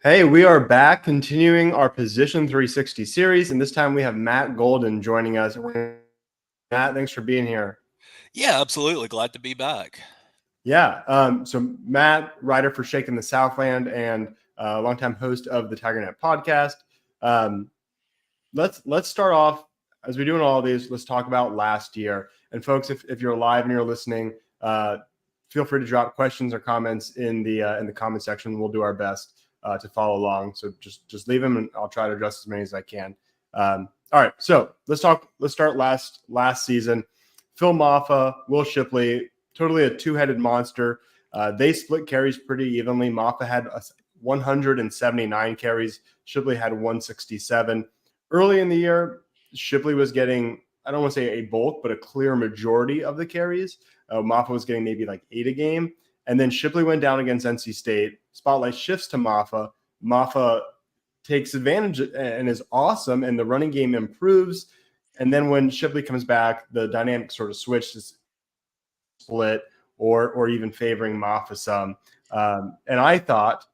Hey, we are back continuing our Position 360 series, and this time we have Matt Goldin joining us. Matt, thanks for being here. Yeah, absolutely. Glad to be back. So Matt, writer for Shaking the Southland and longtime host of the TigerNet podcast. Um, let's start off as we do in all of these. Let's talk about last year. And folks, if you're live and you're listening, feel free to drop questions or comments in the comment section. We'll do our best to follow along. So just leave them, and I'll try to address as many as I can. All right, so let's start last season. Phil Maffa, Will Shipley, totally a two-headed monster. They split carries pretty evenly. Maffa had 179 carries. Shipley had 167. Early in the year, Shipley was getting, I don't want to say a bulk, but a clear majority of the carries. Maffa was getting maybe like 8 a game. And then Shipley went down against NC State. Spotlight shifts to Maffa. Maffa takes advantage and is awesome, and the running game improves. And then when Shipley comes back, the dynamic sort of switched to split or even favoring Maffa some. And I thought,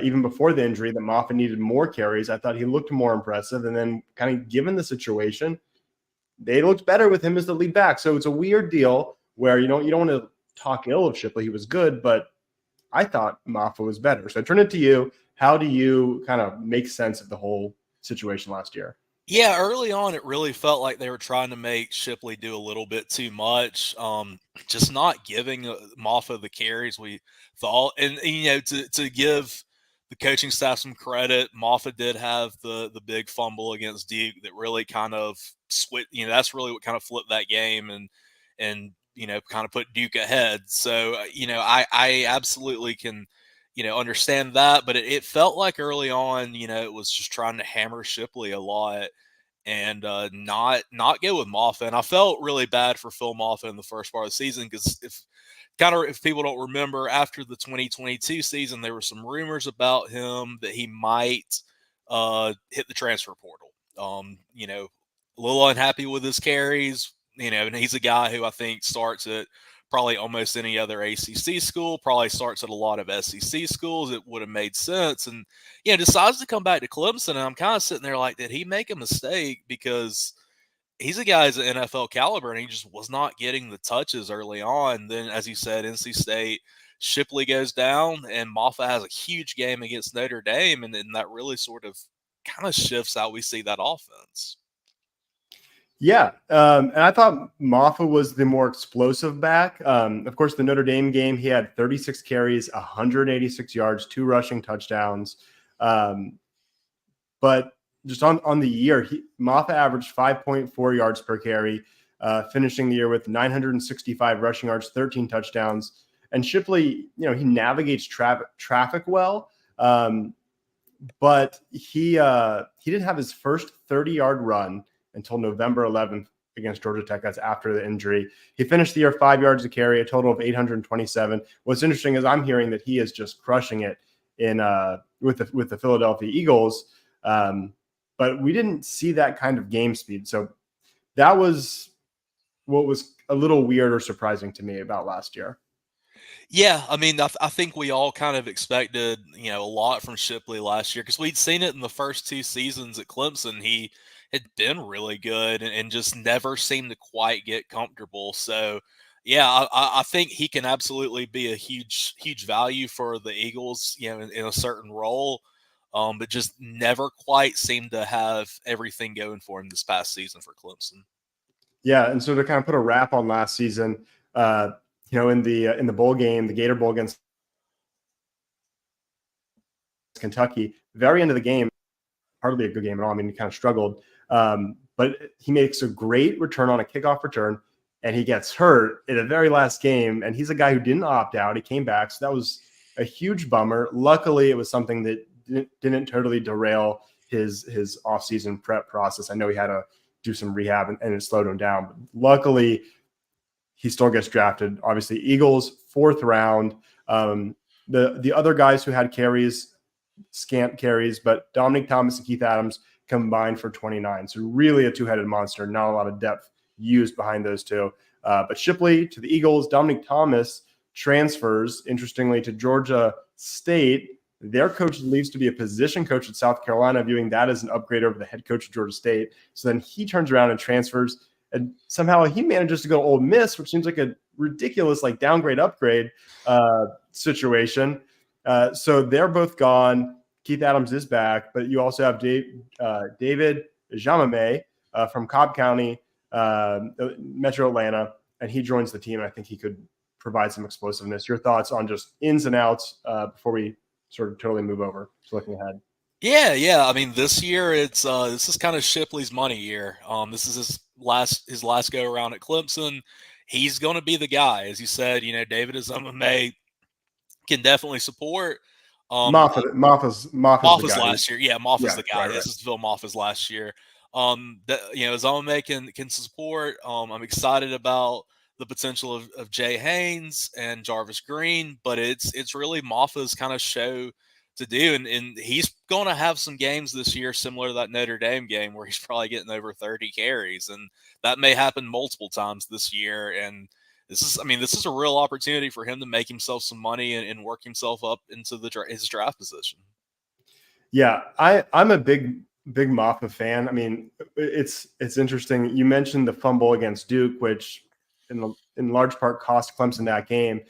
even before the injury, that Maffa needed more carries. I thought he looked more impressive. And then kind of given the situation, they looked better with him as the lead back. So it's a weird deal where you don't want to talk ill of Shipley. He was good, but I thought Maffa was better. So I turn it to you. How do you kind of make sense of the whole situation last year? Yeah, early on, it really felt like they were trying to make Shipley do a little bit too much. Just not giving Maffa the carries we thought, and to give the coaching staff some credit, Maffa did have the big fumble against Duke that really kind of switched. That's really what kind of flipped that game and kind of put Duke ahead. So I absolutely can understand that, but it felt like early on, it was just trying to hammer Shipley a lot and not go with Maffa. And I felt really bad for Phil Maffa in the first part of the season because if people don't remember, after the 2022 season, there were some rumors about him that he might hit the transfer portal. A little unhappy with his carries, and he's a guy who I think starts at probably almost any other ACC school, probably starts at a lot of SEC schools. It would have made sense. And, decides to come back to Clemson. And I'm kind of sitting there like, did he make a mistake? Because he's a guy who's an NFL caliber, and he just was not getting the touches early on. Then, as you said, NC State, Shipley goes down, and Maffa has a huge game against Notre Dame, and then that really sort of kind of shifts how we see that offense. Yeah, and I thought Maffa was the more explosive back. Of course, the Notre Dame game, he had 36 carries, 186 yards, 2 rushing touchdowns. But just on the year, Maffa averaged 5.4 yards per carry, finishing the year with 965 rushing yards, 13 touchdowns. And Shipley, he navigates traffic well, but he didn't have his first 30-yard run until November 11th against Georgia Tech. That's after the injury. He finished the year 5 yards a carry, a total of 827. What's interesting is I'm hearing that he is just crushing it in with the Philadelphia Eagles. But we didn't see that kind of game speed. So that was what was a little weird or surprising to me about last year. Yeah, I mean, I think we all kind of expected, a lot from Shipley last year because we'd seen it in the first 2 seasons at Clemson. He had been really good and just never seemed to quite get comfortable. So, yeah, I think he can absolutely be a huge value for the Eagles, in a certain role, but just never quite seemed to have everything going for him this past season for Clemson. Yeah, and so to kind of put a wrap on last season, in the bowl game, the Gator Bowl against Kentucky, very end of the game, hardly a good game at all. I mean, he kind of struggled, but he makes a great return on a kickoff return, and he gets hurt in the very last game. And he's a guy who didn't opt out; he came back, so that was a huge bummer. Luckily, it was something that didn't totally derail his offseason prep process. I know he had to do some rehab and it slowed him down, but luckily he still gets drafted. Obviously, Eagles 4th round. The other guys who had scant carries, but Dominic Thomas and Keith Adams combined for 29. So really a two-headed monster. Not a lot of depth used behind those two. But Shipley to the Eagles. Dominic Thomas transfers, interestingly, to Georgia State. Their coach leaves to be a position coach at South Carolina, viewing that as an upgrade over the head coach of Georgia State. So then he turns around and transfers, and somehow he manages to go to Ole Miss, which seems like a ridiculous downgrade upgrade situation. So they're both gone. Keith Adams is back, but you also have David Jamame from Cobb County, Metro Atlanta, and he joins the team. I think he could provide some explosiveness. Your thoughts on just ins and outs before we sort of totally move over to looking ahead? Yeah. I mean, this year this is kind of Shipley's money year. This is his last go around at Clemson. He's going to be the guy, as you said. David Azumame can definitely support. Moffa's the guy. Last year. Yeah, Moffa's the guy. Right. This is Phil Moffa's last year. Azumame can support. I'm excited about the potential of Jay Haynes and Jarvis Green, but it's really Moffa's kind of show to do, and he's going to have some games this year similar to that Notre Dame game where he's probably getting over 30 carries, and that may happen multiple times this year. And this is a real opportunity for him to make himself some money and work himself up into his draft position. Yeah, I'm a big Moffa fan. I mean, it's interesting. You mentioned the fumble against Duke, which in large part cost Clemson that game.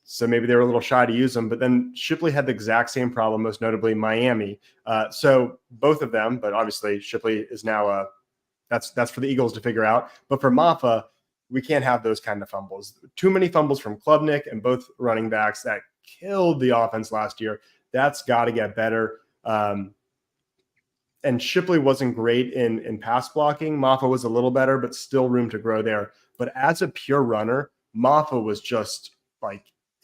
So maybe they were a little shy to use them. But then Shipley had the exact same problem, most notably Miami. So both of them, but obviously Shipley is now that's for the Eagles to figure out. But for Moffa, we can't have those kind of fumbles. Too many fumbles from Klubnik and both running backs that killed the offense last year. That's got to get better. And Shipley wasn't great in pass blocking. Moffa was a little better, but still room to grow there. But as a pure runner, Moffa was just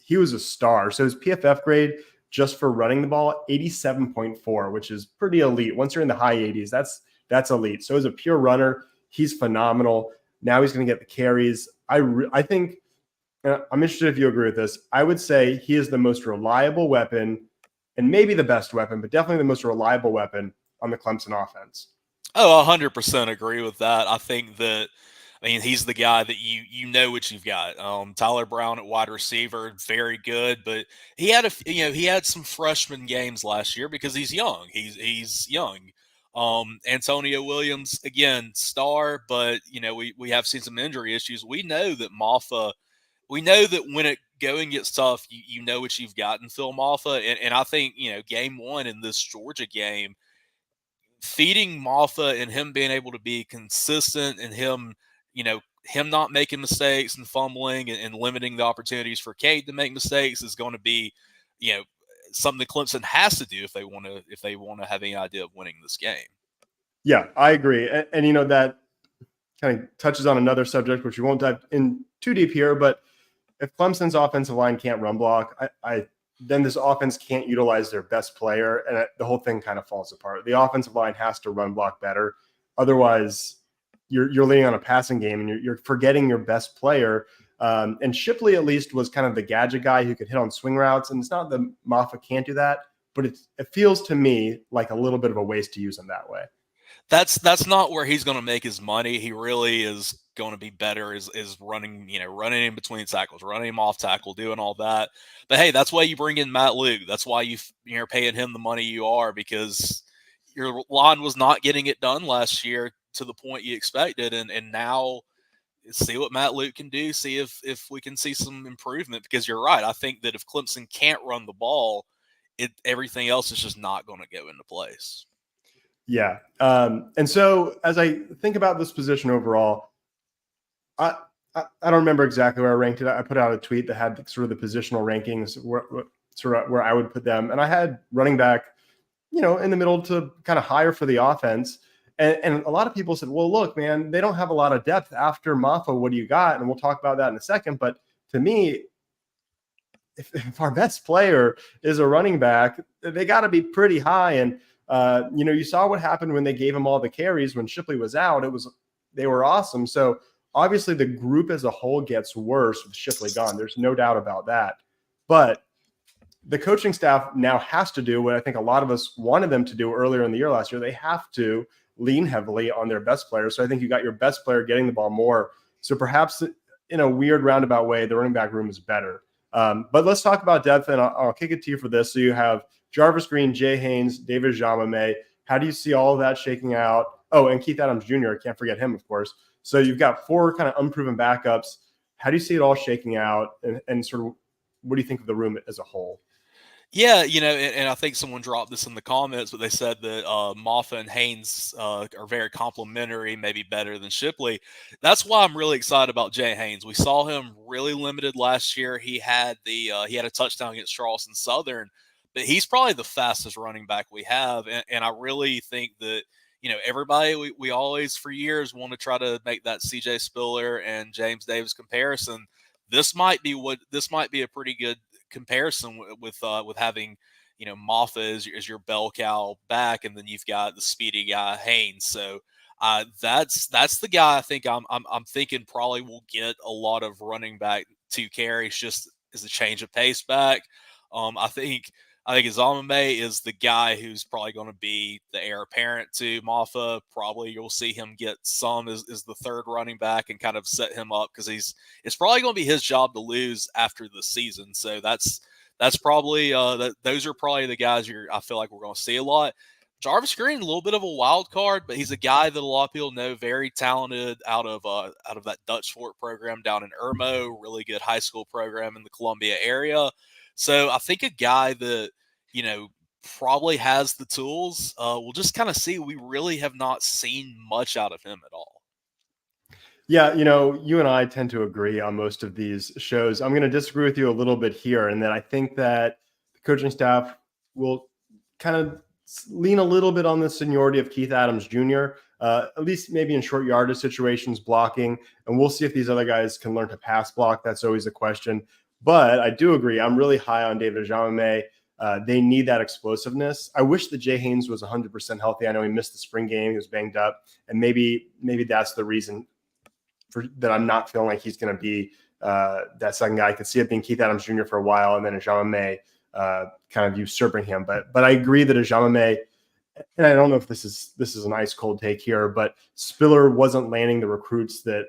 he was a star. So his PFF grade just for running the ball, 87.4, which is pretty elite. Once you're in the high 80s, that's elite. So as a pure runner, he's phenomenal. Now he's going to get the carries. I think I'm interested if you agree with this. I would say he is the most reliable weapon, and maybe the best weapon, but definitely the most reliable weapon on the Clemson offense. Oh, 100% agree with that. I think that, he's the guy that you know what you've got. Tyler Brown at wide receiver, very good, but he had some freshman games last year because he's young. He's young. Antonio Williams, again, star, but we have seen some injury issues. We know that Moffa. We know that when it going gets tough, you know what you've got in Phil Moffa, and I think game one in this Georgia game, feeding Moffa and him being able to be consistent and him not making mistakes and fumbling and limiting the opportunities for Cade to make mistakes is going to be, something that Clemson has to do if they want to have any idea of winning this game. Yeah, I agree. And that kind of touches on another subject, which we won't dive in too deep here, but if Clemson's offensive line can't run block, then this offense can't utilize their best player, and the whole thing kind of falls apart. The offensive line has to run block better. Otherwise, you're leaning on a passing game, and you're forgetting your best player. And Shipley at least was kind of the gadget guy who could hit on swing routes, and it's not that Moffa can't do that, but it feels to me like a little bit of a waste to use him that way. That's not where he's going to make his money. He really is going to be better is running in between tackles, running him off tackle, doing all that. But hey, that's why you bring in Matt Luke. That's why you're paying him the money you are, because your line was not getting it done last year to the point you expected, and now see what Matt Luke can do. See if we can see some improvement, because you're right. I think that if Clemson can't run the ball, everything else is just not going to go into place. Yeah. And so as I think about this position overall, I don't remember exactly where I ranked it. I put out a tweet that had sort of the positional rankings where I would put them. And I had running back, in the middle to kind of higher for the offense. And a lot of people said, well, look, man, they don't have a lot of depth after Moffa. What do you got? And we'll talk about that in a second. But to me, if our best player is a running back, they got to be pretty high. And, you saw what happened when they gave him all the carries when Shipley was out. They were awesome. So obviously the group as a whole gets worse with Shipley gone. There's no doubt about that. But the coaching staff now has to do what I think a lot of us wanted them to do earlier in the year last year. They have to lean heavily on their best players. So I think you got your best player getting the ball more. So perhaps in a weird roundabout way, the running back room is better. But let's talk about depth, and I'll kick it to you for this. So you have Jarvis Green, Jay Haynes, David Jamame. How do you see all of that shaking out? Oh, and Keith Adams Jr., can't forget him, of course. So you've got 4 kind of unproven backups. How do you see it all shaking out, and sort of what do you think of the room as a whole? Yeah, and I think someone dropped this in the comments, but they said that Moffa and Haynes are very complimentary, maybe better than Shipley. That's why I'm really excited about Jay Haynes. We saw him really limited last year. He had he had a touchdown against Charleston Southern, but he's probably the fastest running back we have, and I really think that everybody we always for years want to try to make that C.J. Spiller and James Davis comparison. This might be a pretty good comparison with having Moffa as your bell cow back, and then you've got the speedy guy Haynes. So that's the guy I think I'm thinking probably will get a lot of running back 2 carries just as a change of pace back. I think Izamame is the guy who's probably going to be the heir apparent to Moffa. Probably you'll see him get some as the 3rd running back and kind of set him up because it's probably going to be his job to lose after the season. So that's probably those are probably the guys I feel like we're going to see a lot. Jarvis Green, a little bit of a wild card, but he's a guy that a lot of people know, very talented out of that Dutch Fort program down in Irmo, really good high school program in the Columbia area. So I think a guy that, probably has the tools. We'll just kind of see. We really have not seen much out of him at all. Yeah, you and I tend to agree on most of these shows. I'm going to disagree with you a little bit here, in that I think that the coaching staff will kind of lean a little bit on the seniority of Keith Adams Jr., at least maybe in short yardage situations, blocking. And we'll see if these other guys can learn to pass block. That's always a question. But I do agree. I'm really high on David Jamame. They need that explosiveness. I wish that Jay Haynes was 100% healthy. I know he missed the spring game. He was banged up. And maybe that's the reason that I'm not feeling like he's going to be that second guy. I could see it being Keith Adams Jr. for a while, and then Jamame kind of usurping him. But I agree that Jamame, and I don't know if this is an ice cold take here, but Spiller wasn't landing the recruits that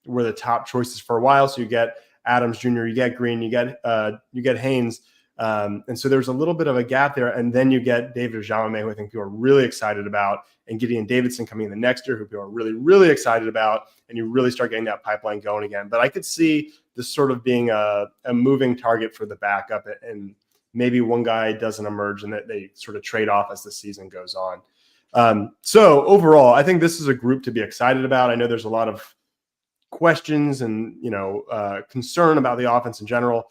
were the top choices for a while. So you get Adams Jr., you get Green, you get Haynes. And so there's a little bit of a gap there. And then you get David Jamame, who I think people are really excited about, and Gideon Davidson coming in the next year, who people are really, really excited about. And you really start getting that pipeline going again. But I could see this sort of being a moving target for the backup, and maybe one guy doesn't emerge and that they sort of trade off as the season goes on. So overall, I think this is a group to be excited about. I know there's a lot of questions and, concern about the offense in general.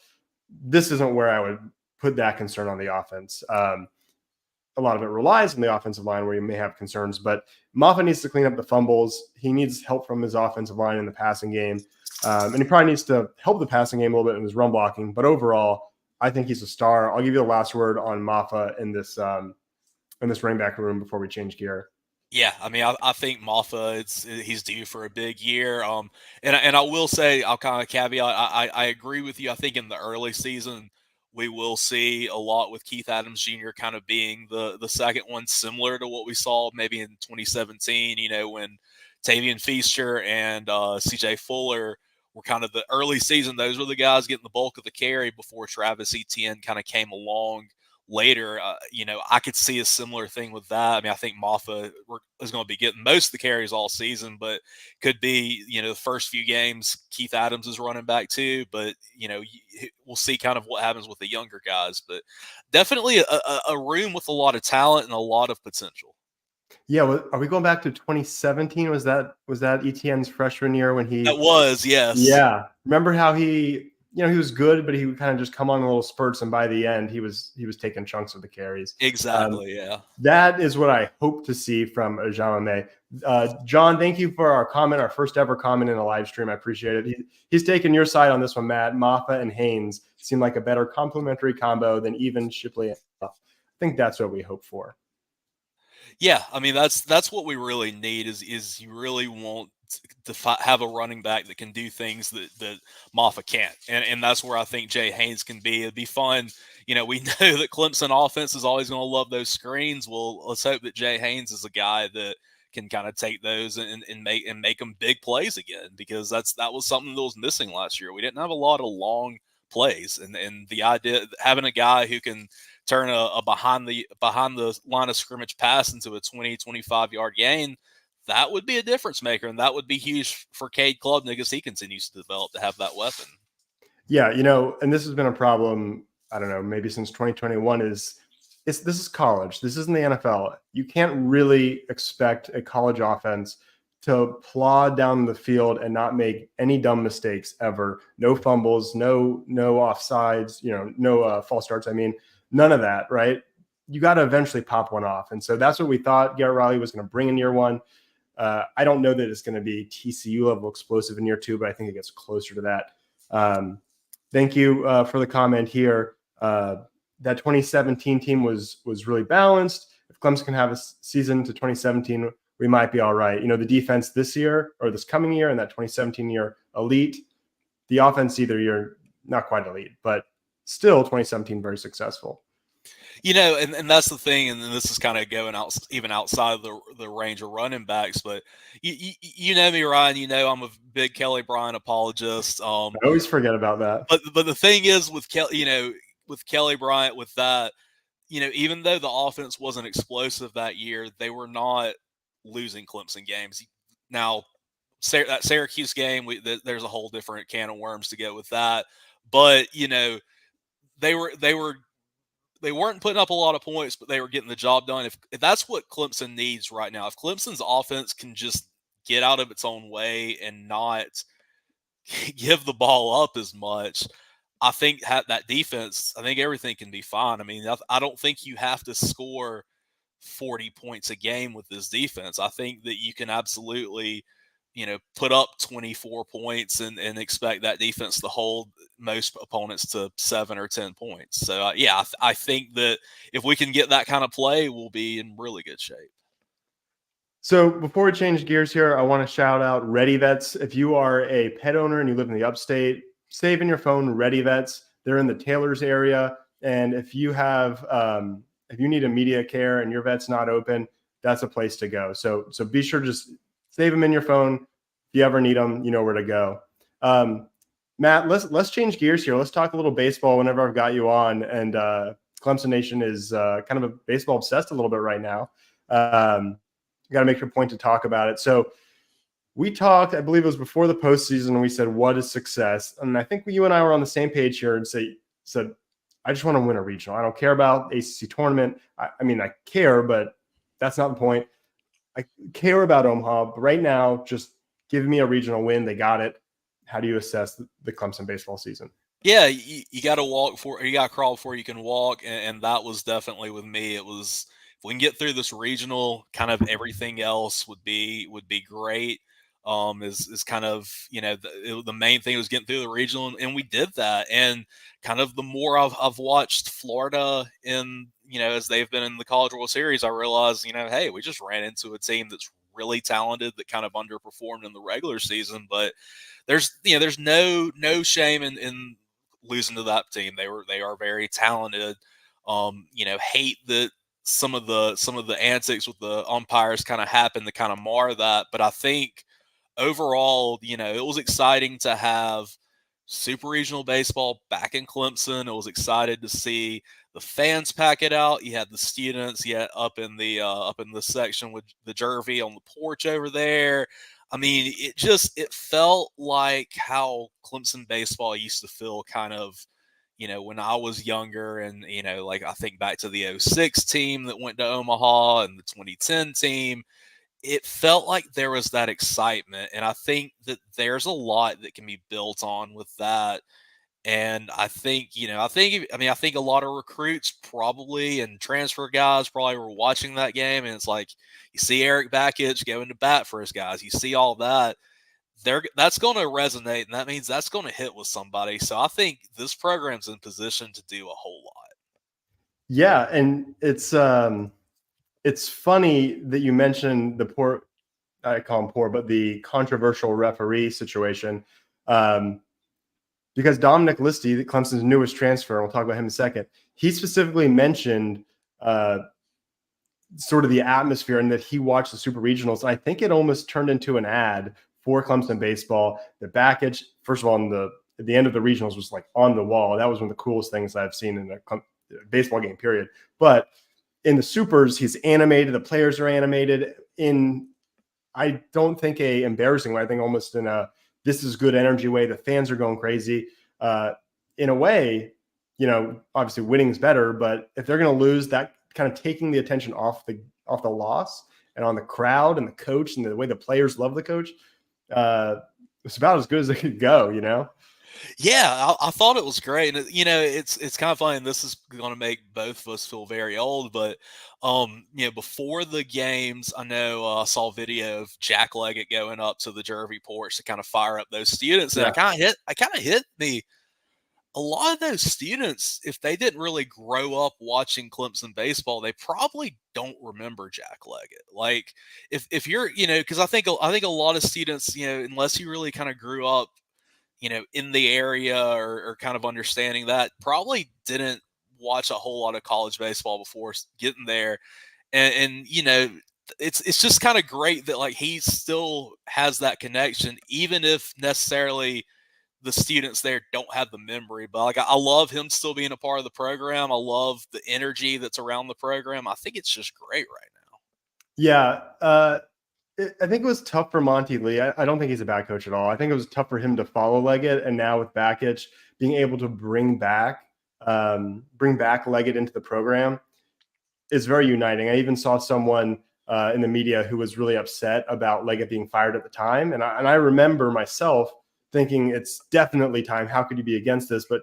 This isn't where I would put that concern on the offense. A lot of it relies on the offensive line, where you may have concerns, but Moffa needs to clean up the fumbles. He needs help from his offensive line in the passing game. And he probably needs to help the passing game a little bit in his run blocking. But overall, I think he's a star. I'll give you the last word on Moffa in this running back room before we change gear. Yeah, I mean, I think Moffa, he's due for a big year. And I will say, I'll kind of caveat, I agree with you. I think in the early season, we will see a lot with Keith Adams Jr. kind of being the second one, similar to what we saw maybe in 2017, when Tavian Feaster and C.J. Fuller were kind of the early season. Those were the guys getting the bulk of the carry before Travis Etienne kind of came along later. I could see a similar thing with that. I mean, I think Moffa is going to be getting most of the carries all season, but could be, the first few games, Keith Adams is running back too, but, we'll see kind of what happens with the younger guys, but definitely a room with a lot of talent and a lot of potential. Yeah. Are we going back to 2017? Was that Etienne's freshman year when he? That was, yes. Yeah. Remember how he was good, but he would kind of just come on in little spurts, and by the end, he was taking chunks of the carries. Exactly, yeah. That is what I hope to see from Jamame. John, thank you for our comment, our first ever comment in a live stream. I appreciate it. He's taken your side on this one, Matt. Moffa and Haynes seem like a better complementary combo than even Shipley. I think that's what we hope for. Yeah, I mean, that's what we really need is you really want to have a running back that can do things that Moffa can't, and that's where I think Jay Haynes can be. It'd be fun. We know that Clemson offense is always going to love those screens. Well, let's hope that Jay Haynes is a guy that can kind of take those and make them big plays again, because that was something that was missing last year. We didn't have a lot of long plays, and the idea having a guy who can turn a behind the line of scrimmage pass into a 20-25 yard gain, that would be a difference maker, and that would be huge for Cade Klubnik as he continues to develop to have that weapon. Yeah, and this has been a problem, I don't know, maybe since 2021 this is college. This isn't the NFL. You can't really expect a college offense to plod down the field and not make any dumb mistakes ever. No fumbles, no offsides, no false starts. I mean, none of that, right? You got to eventually pop one off. And so that's what we thought Garrett Riley was going to bring in year one. I don't know that it's going to be TCU level explosive in year two, but I think it gets closer to that. Thank you for the comment here. That 2017 team was really balanced. If Clemson can have a season to 2017, we might be all right. The defense this year or this coming year and that 2017 year elite. The offense either year not quite elite, but still 2017 very successful. And that's the thing, and this is kind of going out even outside of the range of running backs. But you know me, Ryan. I'm a big Kelly Bryant apologist. I always forget about that. But the thing is with Kelly Bryant, with that, even though the offense wasn't explosive that year, they were not losing Clemson games. Now, that Syracuse game, there's a whole different can of worms to go with that. But they weren't putting up a lot of points, but they were getting the job done. If that's what Clemson needs right now, if Clemson's offense can just get out of its own way and not give the ball up as much, I think that defense, I think everything can be fine. I mean, I don't think you have to score 40 points a game with this defense. I think that you can absolutely, put up 24 points and expect that defense to hold most opponents to 7 or 10 points. So, I think that if we can get that kind of play, we'll be in really good shape. So before we change gears here, I want to shout out Ready Vets. If you are a pet owner and you live in the upstate, save in your phone Ready Vets. They're in the Taylor's area. And if you have, if you need immediate care and your vet's not open, that's a place to go. So be sure to just save them in your phone. If you ever need them, you know where to go. Matt, let's change gears here. Let's talk a little baseball whenever I've got you on. And Clemson Nation is kind of a baseball obsessed a little bit right now. You got to make your point to talk about it. So we talked, I believe it was before the postseason, and we said, what is success? And I think you and I were on the same page here and said, I just want to win a regional. I don't care about ACC tournament. I mean, I care, but that's not the point. I care about Omaha, but right now, just give me a regional win. They got it. How do you assess the Clemson baseball season? Yeah, you got to crawl before you can walk, and that was definitely with me. It was, if we can get through this regional, kind of everything else would be great. Is kind of, the main thing was getting through the regional, and we did that. And kind of the more I've watched Florida in, as they've been in the College World Series, I realized, hey, we just ran into a team that's really talented that kind of underperformed in the regular season. But there's no shame in losing to that team. They are very talented. Hate that some of the antics with the umpires kind of happened to kind of mar that. But I think overall, it was exciting to have Super Regional Baseball back in Clemson. I was excited to see the fans pack it out. You had the students, up in the section with the Jervy on the porch over there. I mean, it felt like how Clemson baseball used to feel kind of, when I was younger, and, like I think back to the 06 team that went to Omaha and the 2010 team. It felt like there was that excitement, and I think that there's a lot that can be built on with that. And I think, I think a lot of recruits probably and transfer guys probably were watching that game, and it's like you see Eric Bakich going to bat for his guys. You see all that. That's going to resonate, and that means that's going to hit with somebody. So I think this program's in position to do a whole lot. Yeah, and it's funny that you mentioned the poor, I call him poor, but the controversial referee situation. Because Dominic Listy, Clemson's newest transfer, we'll talk about him in a second, he specifically mentioned sort of the atmosphere and that he watched the Super Regionals. And I think it almost turned into an ad for Clemson baseball. The Bakich, first of all, at the end of the regionals was like on the wall. That was one of the coolest things I've seen in baseball game, period. But in the supers, he's animated. The players are animated in, I don't think a embarrassing way. I think almost in a this is good energy way. The fans are going crazy. In a way, obviously winning's better, but if they're going to lose, that kind of taking the attention off the loss and on the crowd and the coach and the way the players love the coach, it's about as good as it could go, Yeah, I thought it was great, and it's kind of funny. And this is going to make both of us feel very old, but before the games, I know I saw a video of Jack Leggett going up to the Jervy porch to kind of fire up those students, and I kind of hit me. A lot of those students, if they didn't really grow up watching Clemson baseball, they probably don't remember Jack Leggett. Like if you're, because I think a lot of students, unless you really kind of grew up in the area or kind of understanding that, probably didn't watch a whole lot of college baseball before getting there. And it's just kind of great that like he still has that connection, even if necessarily the students there don't have the memory. But like I love him still being a part of the program. I love the energy that's around the program. I think it's just great right now. Yeah. I think it was tough for Monty Lee. I don't think he's a bad coach at all. I think it was tough for him to follow Leggett, and now with Bakich being able to bring back Leggett into the program is very uniting. I even saw someone in the media who was really upset about Leggett being fired at the time, and I remember myself thinking it's definitely time. How could you be against this? But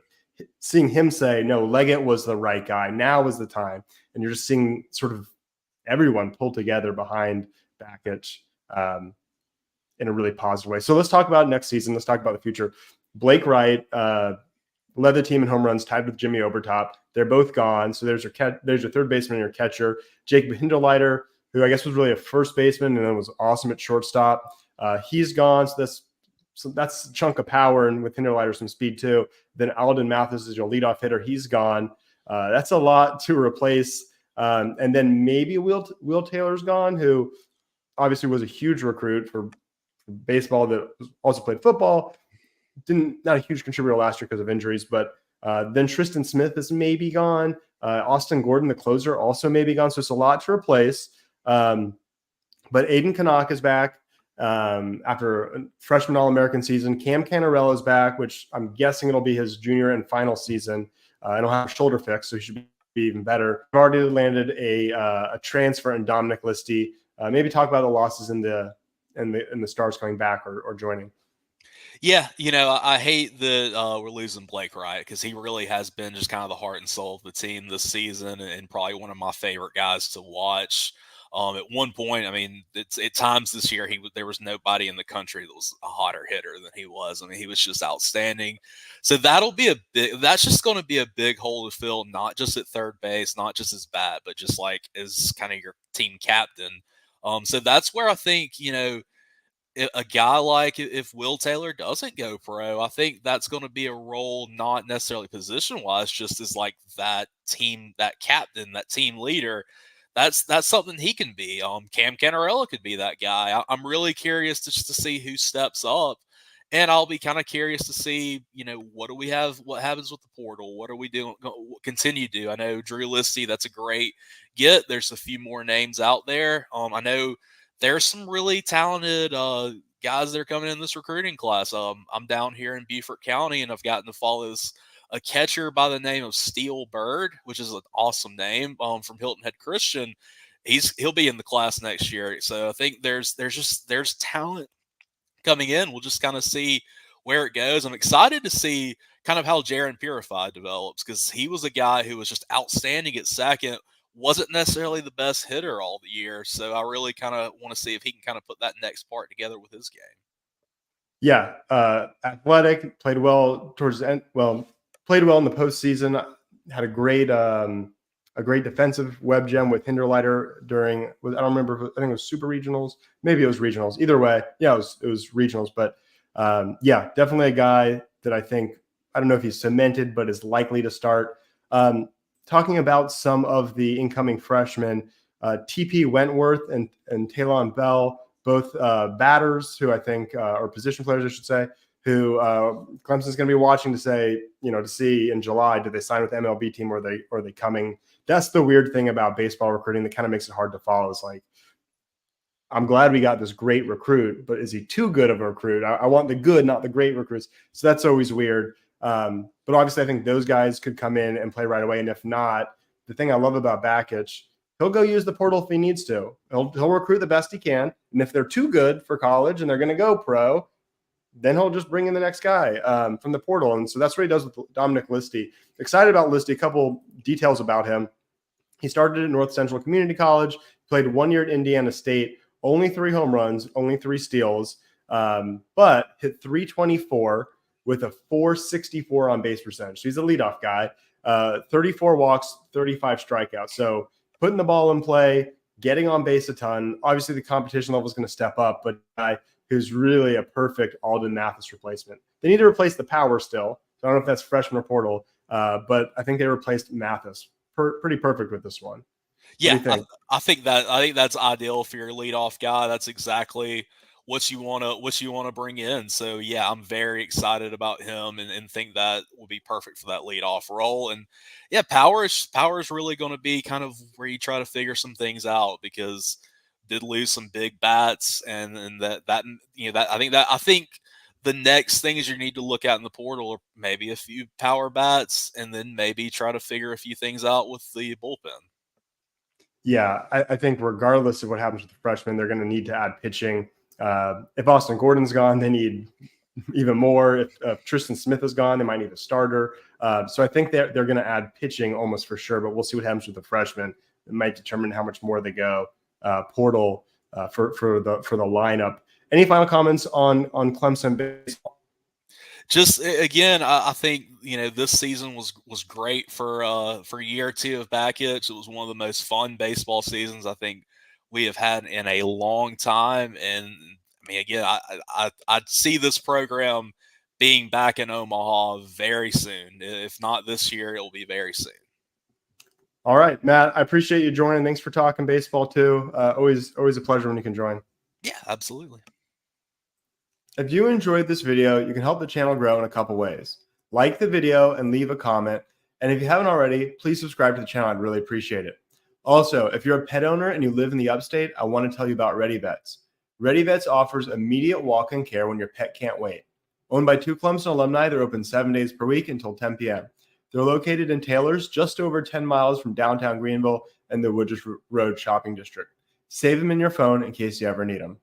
seeing him say, no, Leggett was the right guy. Now was the time, and you're just seeing sort of everyone pull together behind Bakich in a really positive way. So let's talk about next season. Let's talk about the future. Blake Wright led the team in home runs, tied with Jimmy Obertop. They're both gone. So there's your third baseman and your catcher. Jake Hinderleiter, who I guess was really a first baseman and then was awesome at shortstop. He's gone. So that's a chunk of power, and with Hinderleiter some speed too. Then Alden Mathis is your leadoff hitter. He's gone. That's a lot to replace. And then maybe Will Taylor's gone, who obviously was a huge recruit for baseball that also played football. Not a huge contributor last year because of injuries, but then Tristan Smith is maybe gone. Austin Gordon, the closer, also maybe gone. So it's a lot to replace. But Aiden Canuck is back after a freshman All-American season. Cam Canarella is back, which I'm guessing it'll be his junior and final season. I don't have a shoulder fix, so he should be even better. I've already landed a transfer in Dominic Listy. Maybe talk about the losses in the stars coming back or joining. Yeah, I hate that we're losing Blake Wright because he really has been just kind of the heart and soul of the team this season, and probably one of my favorite guys to watch. At one point, I mean, at times this year, there was nobody in the country that was a hotter hitter than he was. I mean, he was just outstanding. So that's just going to be a big hole to fill, not just at third base, not just as bat, but just like as kind of your team captain. So that's where I think, a guy like if Will Taylor doesn't go pro, I think that's going to be a role, not necessarily position wise, just as like that team, that captain, that team leader. That's something he can be. Cam Canarella could be that guy. I'm really curious just to see who steps up, and I'll be kind of curious to see, what do we have? What happens with the portal? What are we doing? Continue to do? I know Drew Listy, that's a great get. There's a few more names out there. I know there's some really talented guys that are coming in this recruiting class. I'm down here in Beaufort County, and I've gotten to follow a catcher by the name of Steele Bird, which is an awesome name, from Hilton Head Christian. He'll be in the class next year. So I think there's talent coming in. We'll just kind of see where it goes. I'm excited to see kind of how Jaron Purify develops, because he was a guy who was just outstanding at second, wasn't necessarily the best hitter all the year. So I really kind of want to see if he can kind of put that next part together with his game. Yeah. Athletic, played well towards the end. Well, played well in the postseason. Had a great defensive web gem with Hinderleiter during, I don't remember, I think it was super regionals. Maybe it was regionals. Either way, yeah, it was regionals. But yeah, definitely a guy that I don't know if he's cemented, but is likely to start. Talking about some of the incoming freshmen, TP Wentworth and Talon Bell, both batters who I think, or position players, I should say, who Clemson's going to be watching to say, to see in July, do they sign with the MLB team or are they coming? That's the weird thing about baseball recruiting that kind of makes it hard to follow. It's like, I'm glad we got this great recruit, but is he too good of a recruit? I want the good, not the great recruits. So that's always weird. But obviously, I think those guys could come in and play right away. And if not, the thing I love about Bakich, he'll go use the portal if he needs to. He'll recruit the best he can. And if they're too good for college and they're going to go pro, then he'll just bring in the next guy from the portal. And so that's what he does with Dominic Listy. Excited about Listy. A couple details about him. He started at North Central Community College, played 1 year at Indiana State, only 3 home runs, only 3 steals, but hit 324 with a 464 on base percentage. So he's a leadoff guy, 34 walks, 35 strikeouts. So putting the ball in play, getting on base a ton. Obviously, the competition level is going to step up, but guy who's really a perfect Alden Mathis replacement. They need to replace the power still. So I don't know if that's freshman or portal, but I think they replaced Mathis. Pretty perfect with this one. Yeah, I think that's ideal for your leadoff guy. That's exactly what you want to bring in. So yeah, I'm very excited about him and think that will be perfect for that leadoff role. And yeah, power is really going to be kind of where you try to figure some things out, because did lose some big bats, and that I think the next thing is you need to look at in the portal are maybe a few power bats, and then maybe try to figure a few things out with the bullpen. Yeah, I think regardless of what happens with the freshmen, they're going to need to add pitching. If Austin Gordon's gone, they need even more. If Tristan Smith is gone, they might need a starter. So I think they're going to add pitching almost for sure, but we'll see what happens with the freshmen. It might determine how much more they go portal for the lineup. Any final comments on Clemson baseball? Just again, I think this season was great for year 2 of Bakich. It was one of the most fun baseball seasons I think we have had in a long time. And I mean, again, I see this program being back in Omaha very soon. If not this year, it will be very soon. All right, Matt, I appreciate you joining. Thanks for talking baseball too. Always a pleasure when you can join. Yeah, absolutely. If you enjoyed this video, you can help the channel grow in a couple ways. Like the video and leave a comment. And if you haven't already, please subscribe to the channel. I'd really appreciate it. Also, if you're a pet owner and you live in the upstate, I want to tell you about Ready Vets. Ready Vets offers immediate walk-in care when your pet can't wait. Owned by 2 Clemson alumni, they're open 7 days per week until 10 p.m. They're located in Taylor's, just over 10 miles from downtown Greenville and the Woodruff Road shopping district. Save them in your phone in case you ever need them.